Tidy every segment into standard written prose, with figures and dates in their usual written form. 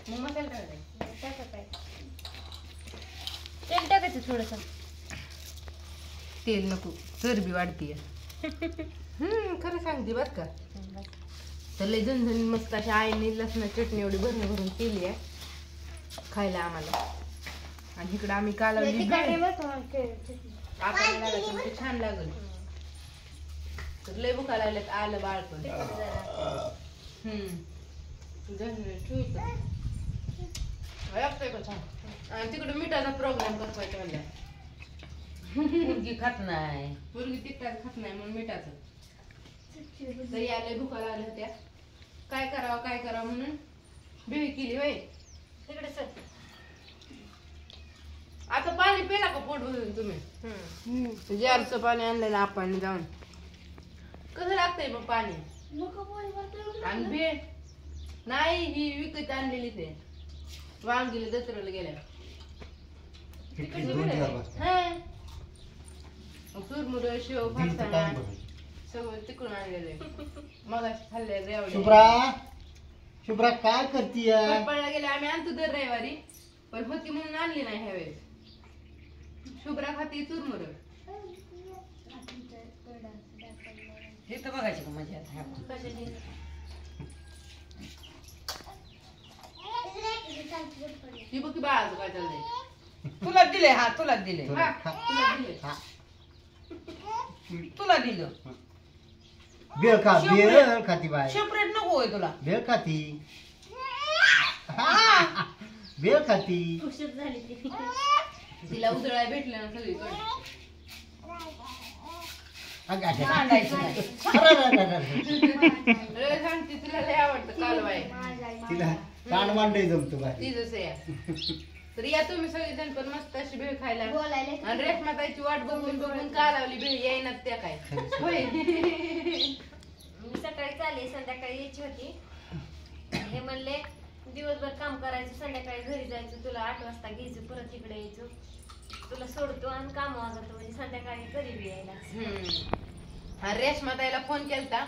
मग मसाला टाकायचा. तेल टाकायचं थोडस. तेल नको, चरबी वाढतीये. खरं सांगते बर का. तर लय झणझणी मस्त अशी आईने लसणाची चटणी एवढी भरून भरून केली आहे खायला आम्हाला. आणि इकडे आम्ही कालवली छान लागल. तर लय भुका लागल्यात. आलं बाळ पण आणि तिकडे मिठाचा प्रोग्राम करवायचा म्हणल्या. मुलगी खात नाही, मुलगी तिखटाचं खात नाही म्हणून मिठाचं. तरी आले भुका लागल्या होत्या. काय करावं म्हणून भेळ केली होय. तिकडे सर आता पाणी पिला का पोट भरून तुम्ही? जारचं पाणी आणलेलं आपण जाऊन. कसं लागतंय मग पाणी? आणि भेळ नाही, ही विकत आणलेली ते वांगीला दसऱ्याला गेल्या. चुरमुर शेव फरसाणा सगळं तिकडून आणलेलं. मग खाल्ले. शुभ्रा काय करतीय? पळला गेले. आम्ही आणतो दर रविवारी, पण होती म्हणून आणली नाही ह्या वेळेस. शुभ्रा खाती चुरमुर. हे तर बघायचं का मजा. ती बघ की बाळाचं काय चाललंय. तुला दिले. हा तुला दिले. तुला दिले. तुला दिलं. बेळ खा, बेळ खाती बाय. सेपरेट नको होय तुला. बेळ खाती, बेळ खाती. तिला उजळाय भेटलं ना सगळीकडे. सांगायचं नाही. सांगते तिला लय आवडतं कालवाय. तिला कान मांडे जमतो बाय. ती जसं या. तर या तुम्ही सगळेजण पण मस्त अशी भेळ खायला. आणि रेशमाताईची वाट बघून बघून कालवली भेळ येईनात त्या काय होय. मी सकाळी चालली, संध्याकाळी यायची होती. हे म्हणले दिवसभर काम करायचं, संध्याकाळी घरी जायचं, तुला 8 वाजता घ्यायचं, परत इकडे यायचं, तुला सोडतो आणि काम वाजवतो म्हणजे संध्याकाळी कधी बी यायला. आणि रेशमाताईला फोन केलता,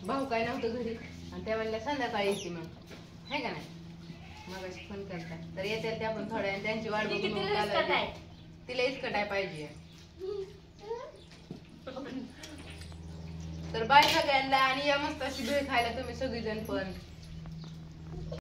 भाऊ काय नव्हतं घरी आणि त्या म्हणल्या संध्याकाळी येते मग आहे का नाही. मग फोन केलता तर येते त्या पण थोड्या. त्यांची वाट बघून तिला इचकटाय पाहिजे. तर बाय सगळ्यांना. आणि या मस्त अशी भेळ खायला तुम्ही सगळीजण पण.